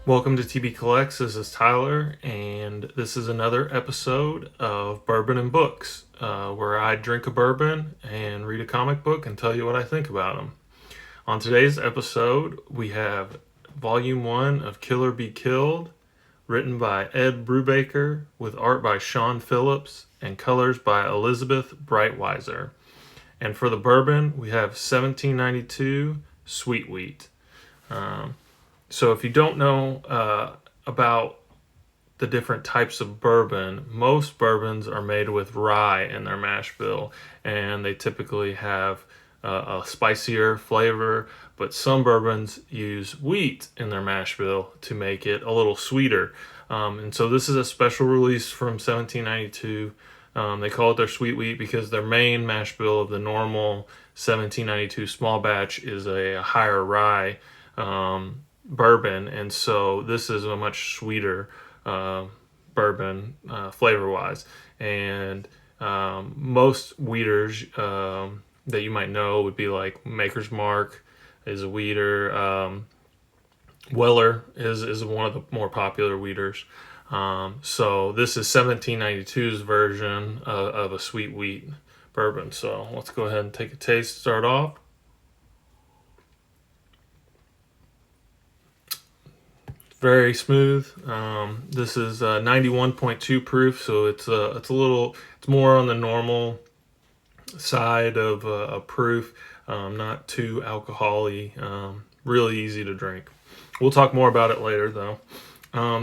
Welcome to TB Collects. This is Tyler, and this is another episode of Bourbon and Books, where I drink a bourbon and read a comic book and tell you what I think about them. On today's episode, we have Volume 1 of Kill or Be Killed, written by Ed Brubaker, with art by Sean Phillips and colors by Elizabeth Breitweiser. And for the bourbon, we have 1792 Sweet Wheat. So if you don't know about the different types of bourbon, most bourbons are made with rye in their mash bill, and they typically have a spicier flavor, but some bourbons use wheat in their mash bill to make it a little sweeter. And so this is a special release from 1792. They call it their sweet wheat because their main mash bill of the normal 1792 small batch is a higher rye bourbon, and so this is a much sweeter bourbon flavor wise. And most wheaters that you might know would be like Maker's Mark is a wheater. Weller is one of the more popular wheaters. So this is 1792's version of a sweet wheat bourbon. So let's go ahead and take a taste to start off. Very smooth. This is 91.2 proof, so it's more on the normal side of a proof. Not too alcohol-y. Really easy to drink. We'll talk more about it later, though.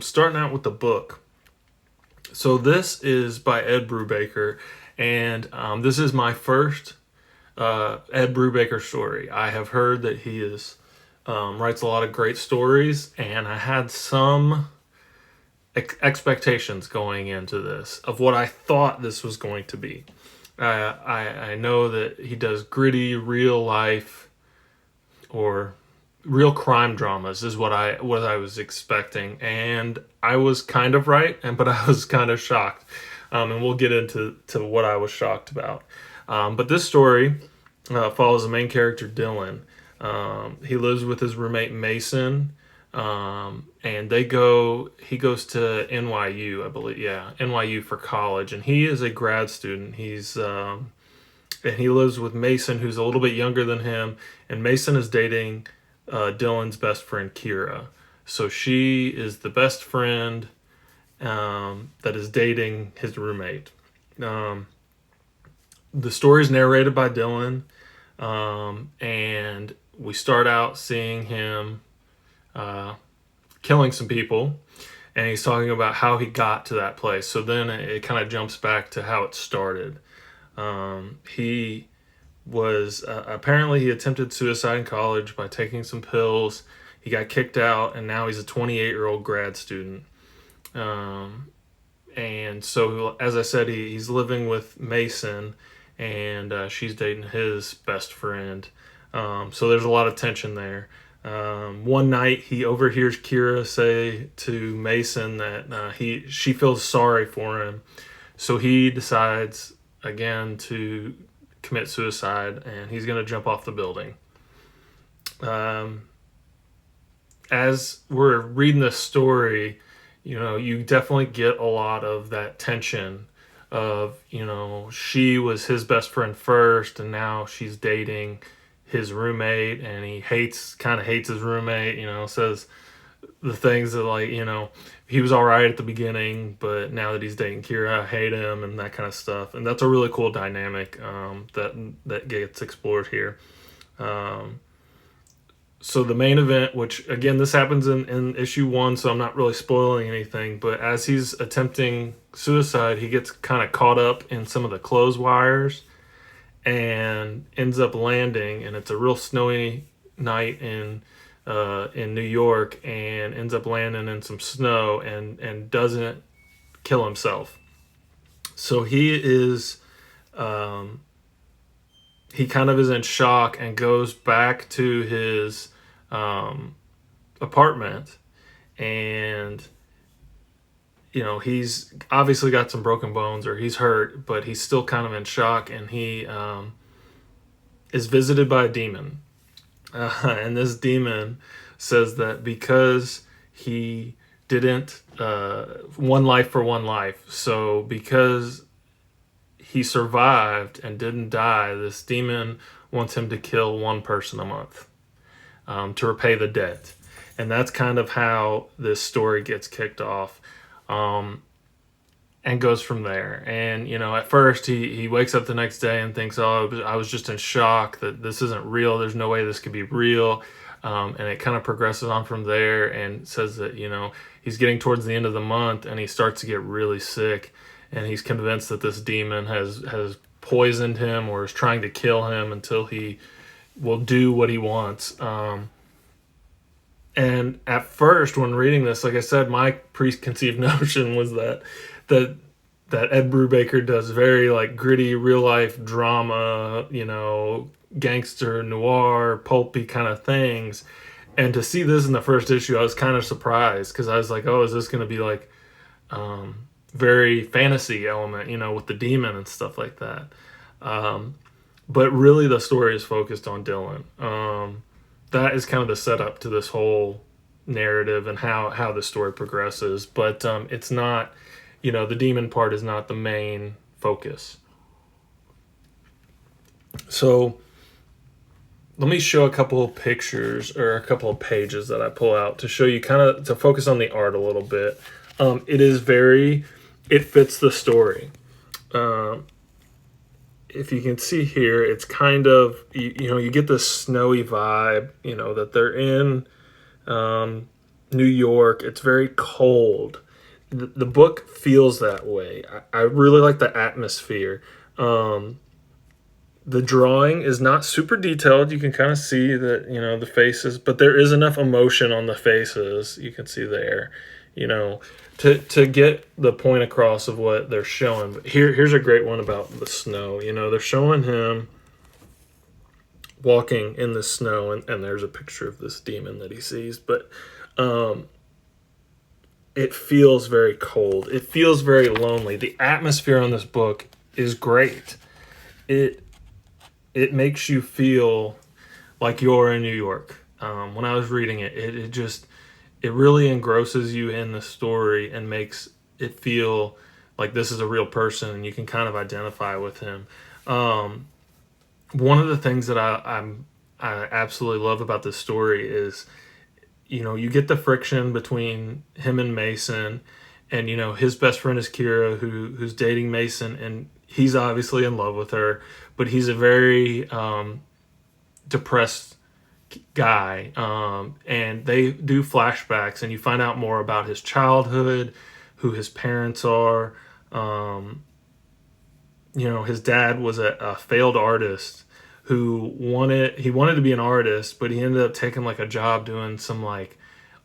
Starting out with the book. So this is by Ed Brubaker, and this is my first Ed Brubaker story. I have heard that he is writes a lot of great stories, and I had some expectations going into this of what I thought this was going to be. I know that he does gritty, real life or real crime dramas is what I was expecting, and I was kind of right, but I was kind of shocked, and we'll get into what I was shocked about. But this story follows the main character Dylan. He lives with his roommate Mason, and he goes to NYU, I believe. Yeah, NYU for college, and he is a grad student. And he lives with Mason, who's a little bit younger than him, and Mason is dating Dylan's best friend Kira. So she is the best friend that is dating his roommate. The story is narrated by Dylan, and we start out seeing him killing some people, and he's talking about how he got to that place. So then it kind of jumps back to how it started. He was apparently he attempted suicide in college by taking some pills. He got kicked out, and now he's a 28-year-old grad student. And so, as I said, he's living with Mason, and she's dating his best friend. So there's a lot of tension there. One night he overhears Kira say to Mason that she feels sorry for him. So he decides again to commit suicide, and he's going to jump off the building. As we're reading this story, you definitely get a lot of that tension of, she was his best friend first, and now she's dating his roommate, and he kind of hates his roommate, says the things that, like, he was all right at the beginning, but now that he's dating Kira, I hate him, and that kind of stuff. And that's a really cool dynamic that gets explored here. So the main event, which again, this happens in issue 1, so I'm not really spoiling anything, but as he's attempting suicide, he gets kind of caught up in some of the clothes wires and ends up landing, and it's a real snowy night in New York, and ends up landing in some snow and doesn't kill himself. So he kind of is in shock and goes back to his apartment, and he's obviously got some broken bones, or he's hurt, but he's still kind of in shock, and he is visited by a demon. And this demon says that because he didn't one life for one life. So because he survived and didn't die, this demon wants him to kill one person a month to repay the debt. And that's kind of how this story gets kicked off. And goes from there. And at first he wakes up the next day and thinks, oh, I was just in shock that this isn't real, there's no way this could be real. And it kind of progresses on from there, and says that he's getting towards the end of the month and he starts to get really sick, and he's convinced that this demon has poisoned him or is trying to kill him until he will do what he wants. And at first, when reading this, like I said, my preconceived notion was that Ed Brubaker does very like gritty real life drama, gangster noir, pulpy kind of things. And to see this in the first issue, I was kind of surprised, because I was like, oh, is this going to be like very fantasy element, with the demon and stuff like that. But really, the story is focused on Dylan. That is kind of the setup to this whole narrative and how the story progresses. But it's not, the demon part is not the main focus. So let me show a couple of pictures or a couple of pages that I pull out to show you, kind of to focus on the art a little bit. It fits the story. If you can see here, it's kind of, you get this snowy vibe, that they're in New York. It's very cold. The book feels that way. I really like the atmosphere. The drawing is not super detailed. You can kind of see that, the faces, but there is enough emotion on the faces. You can see there, to get the point across of what they're showing. But here's a great one about the snow. They're showing him walking in the snow, and there's a picture of this demon that he sees. But it feels very cold. It feels very lonely. The atmosphere on this book is great. It makes you feel like you're in New York. When I was reading it, it really engrosses you in the story and makes it feel like this is a real person and you can kind of identify with him. One of the things that I absolutely love about this story is, you get the friction between him and Mason, and his best friend is Kira, who's dating Mason, and he's obviously in love with her, but he's a very depressed guy, and they do flashbacks, and you find out more about his childhood, who his parents are. His dad was a failed artist who wanted to be an artist, but he ended up taking like a job doing some like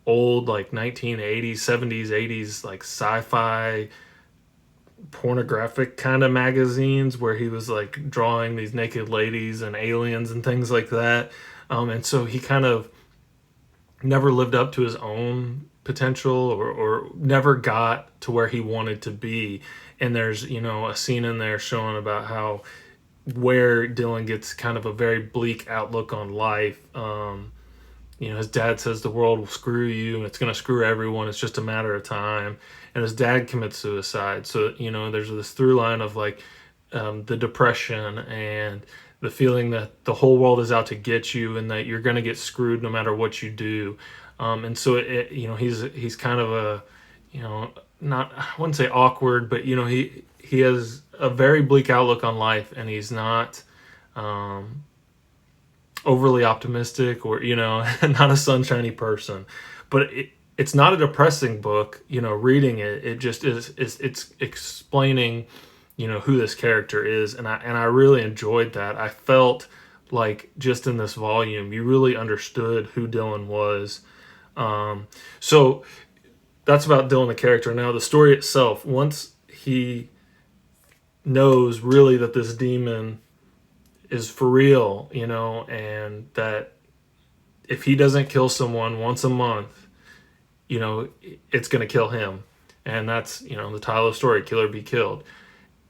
old like 1980s, 70s, 80s like sci-fi pornographic kind of magazines where he was like drawing these naked ladies and aliens and things like that. And so he kind of never lived up to his own potential, or never got to where he wanted to be. And there's, a scene in there showing about how where Dylan gets kind of a very bleak outlook on life. His dad says the world will screw you and it's going to screw everyone. It's just a matter of time. And his dad commits suicide. So, there's this through line of like the depression and the feeling that the whole world is out to get you and that you're going to get screwed no matter what you do. And so, he's kind of a, not, I wouldn't say awkward, but, he has a very bleak outlook on life, and he's not overly optimistic or, not a sunshiny person. But it's not a depressing book, reading it. It just is, it's explaining, who this character is. And I really enjoyed that. I felt like just in this volume, you really understood who Dylan was. So that's about Dylan, the character. Now, the story itself, once he knows really that this demon is for real, and that if he doesn't kill someone once a month, it's going to kill him. And that's, the title of the story, Kill or Be Killed.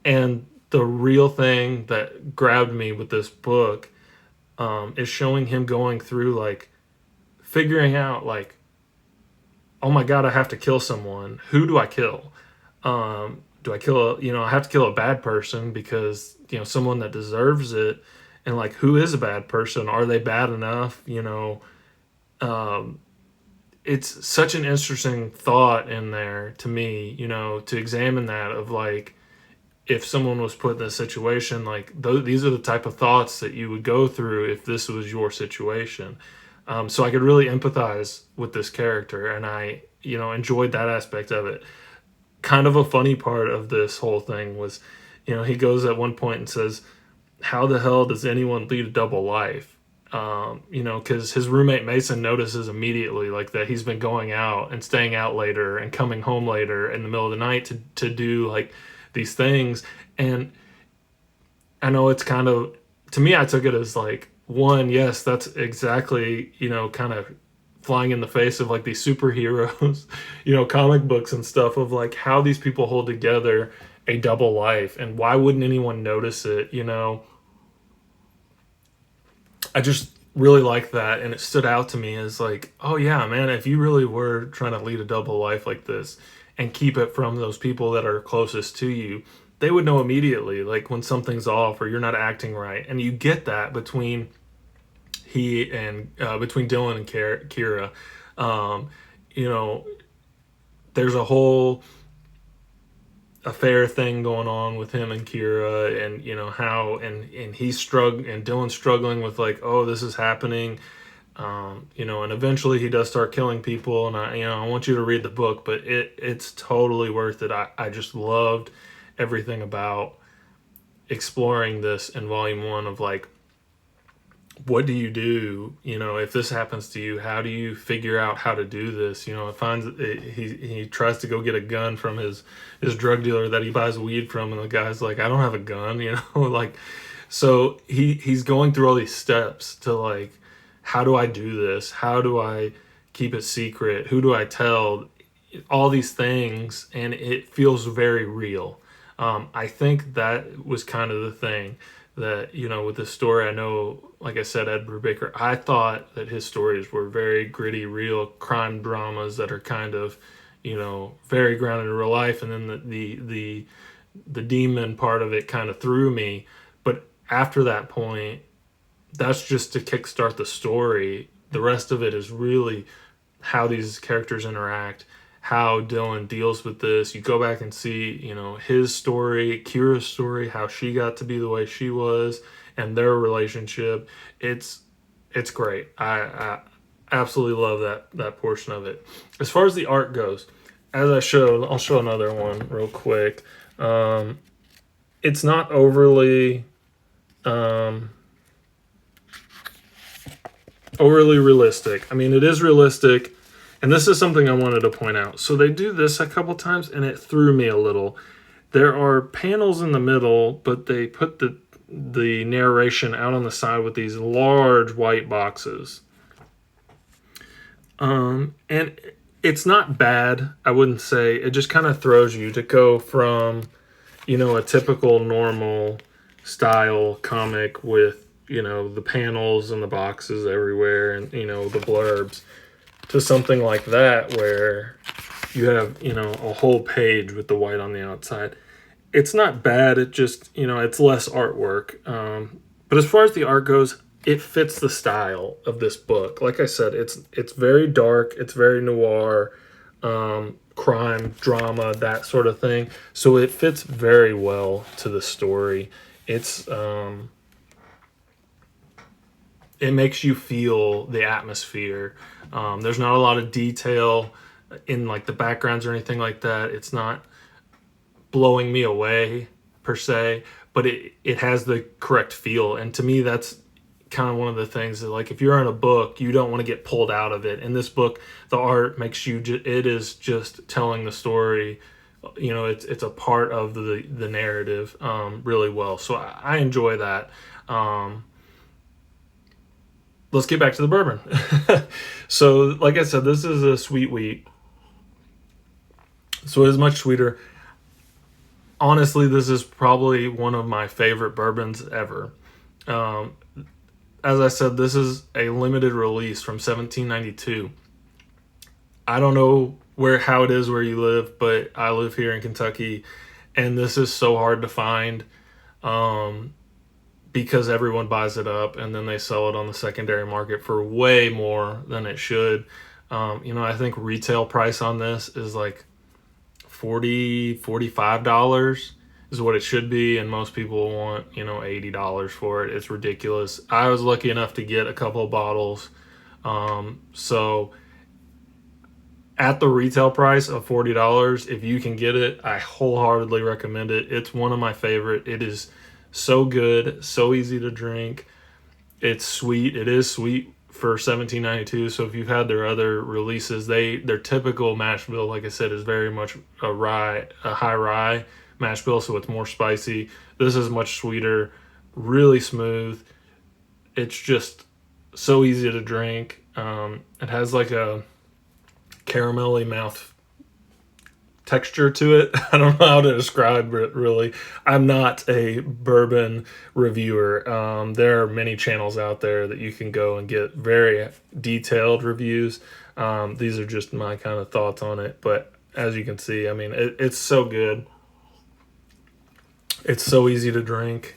And the real thing that grabbed me with this book is showing him going through, like, figuring out, like, oh my God, I have to kill someone. Who do I kill? Do I kill, I have to kill a bad person because, someone that deserves it. And like, who is a bad person? Are they bad enough? Um, it's such an interesting thought in there to me, to examine that of like, if someone was put in a situation, like these are the type of thoughts that you would go through if this was your situation. So I could really empathize with this character, and I, enjoyed that aspect of it. Kind of a funny part of this whole thing was, he goes at one point and says, how the hell does anyone lead a double life? Because his roommate Mason notices immediately, like, that he's been going out and staying out later and coming home later in the middle of the night to do like these things. And I know it's kind of, to me, I took it as like, one, yes, that's exactly, kind of flying in the face of like these superheroes, comic books and stuff, of like how these people hold together a double life and why wouldn't anyone notice it, I just really like that, and it stood out to me as like, oh yeah, man, if you really were trying to lead a double life like this and keep it from those people that are closest to you, they would know immediately, like when something's off or you're not acting right. And you get that between between Dylan and Kira. Um, you know, there's a whole affair thing going on with him and Kira, and how and he's struggling, and Dylan's struggling with like, oh, this is happening. And eventually he does start killing people, and I want you to read the book, but it's totally worth it. I just loved everything about exploring this in volume 1 of like, what do you do, if this happens to you? How do you figure out how to do this? It finds he tries to go get a gun from his drug dealer that he buys weed from, and the guy's like, I don't have a gun, like, so he's going through all these steps to like, how do I do this? How do I keep it secret? Who do I tell? All these things, and it feels very real. I think that was kind of the thing that, with this story, I know, like I said, Ed Brubaker, I thought that his stories were very gritty, real crime dramas that are kind of, very grounded in real life. And then the demon part of it kind of threw me. But after that point, that's just to kickstart the story. The rest of it is really how these characters interact, how Dylan deals with this. You go back and see, his story, Kira's story, how she got to be the way she was, and their relationship. It's great. I absolutely love that portion of it. As far as the art goes, as I'll show another one real quick. It's not overly realistic. I mean, it is realistic. And this is something I wanted to point out. So they do this a couple times, and it threw me a little. There are panels in the middle, but they put the narration out on the side with these large white boxes. And it's not bad, I wouldn't say. It just kind of throws you to go from, a typical normal style comic with, the panels and the boxes everywhere and, the blurbs, to something like that where you have, a whole page with the white on the outside. It's not bad. It just, it's less artwork. But as far as the art goes, it fits the style of this book. Like I said, it's very dark. It's very noir, crime, drama, that sort of thing. So it fits very well to the story. It's, it makes you feel the atmosphere. There's not a lot of detail in like the backgrounds or anything like that. It's not blowing me away per se, but it has the correct feel. And to me, that's kind of one of the things that, like, if you're in a book, you don't want to get pulled out of it. In this book, the art makes you, it is just telling the story. It's a part of the narrative really well. So I enjoy that. Let's get back to the bourbon. So, like I said, this is a sweet wheat. So it is much sweeter. Honestly, this is probably one of my favorite bourbons ever. As I said, this is a limited release from 1792. I don't know how it is where you live, but I live here in Kentucky, and this is so hard to find. Um, because everyone buys it up and then they sell it on the secondary market for way more than it should. I think retail price on this is like $45 is what it should be, and most people want $80 for it. It's ridiculous. I was lucky enough to get a couple of bottles, so at the retail price of $40, if you can get it, I wholeheartedly recommend it. It's one of my favorite. It is so good, so easy to drink. It's sweet. It is sweet for $17.92. So if you've had their other releases, their typical mash bill, like I said, is very much a high rye mash bill, so it's more spicy. This is much sweeter, really smooth. It's just so easy to drink. It has like a caramelly mouth texture to it. I don't know how to describe it, really. I'm not a bourbon reviewer. There are many channels out there that you can go and get very detailed reviews. These are just my kind of thoughts on it, but as you can see, I mean, it's so good. It's so easy to drink.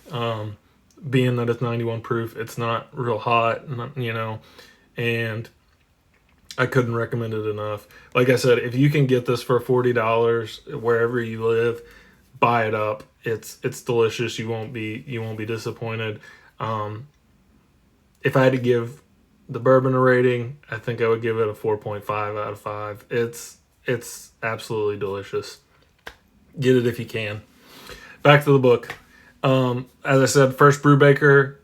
Being that it's 91 proof, it's not real hot, and I couldn't recommend it enough. Like I said, if you can get this for $40 wherever you live, buy it up. It's delicious. You won't be disappointed. If I had to give the bourbon a rating, I think I would give it a 4.5 out of 5. It's absolutely delicious. Get it if you can. Back to the book. As I said, first Brubaker.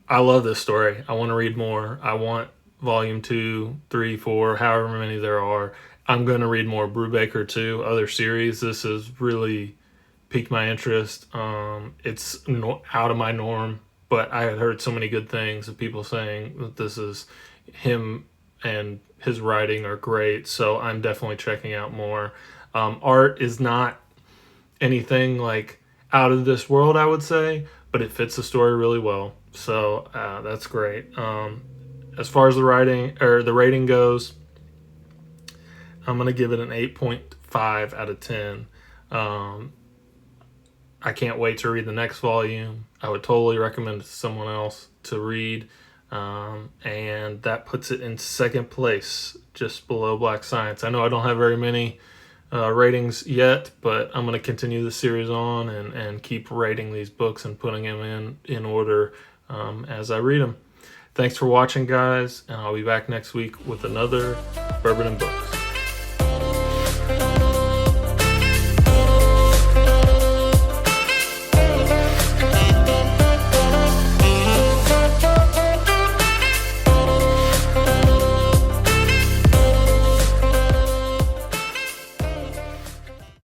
I love this story. I want to read more. I want volume 2, 3, 4, however many there are. I'm going to read more Brubaker too, other series. This has really piqued my interest. It's out of my norm, but I had heard so many good things of people saying that this is him and his writing are great, so I'm definitely checking out more. Art is not anything like out of this world, I would say, but it fits the story really well, so that's great. As far as the rating goes, I'm going to give it an 8.5 out of 10. I can't wait to read the next volume. I would totally recommend it to someone else to read. And that puts it in second place, just below Black Science. I know I don't have very many ratings yet, but I'm going to continue the series on and keep rating these books and putting them in order as I read them. Thanks for watching, guys, and I'll be back next week with another Bourbon and Book.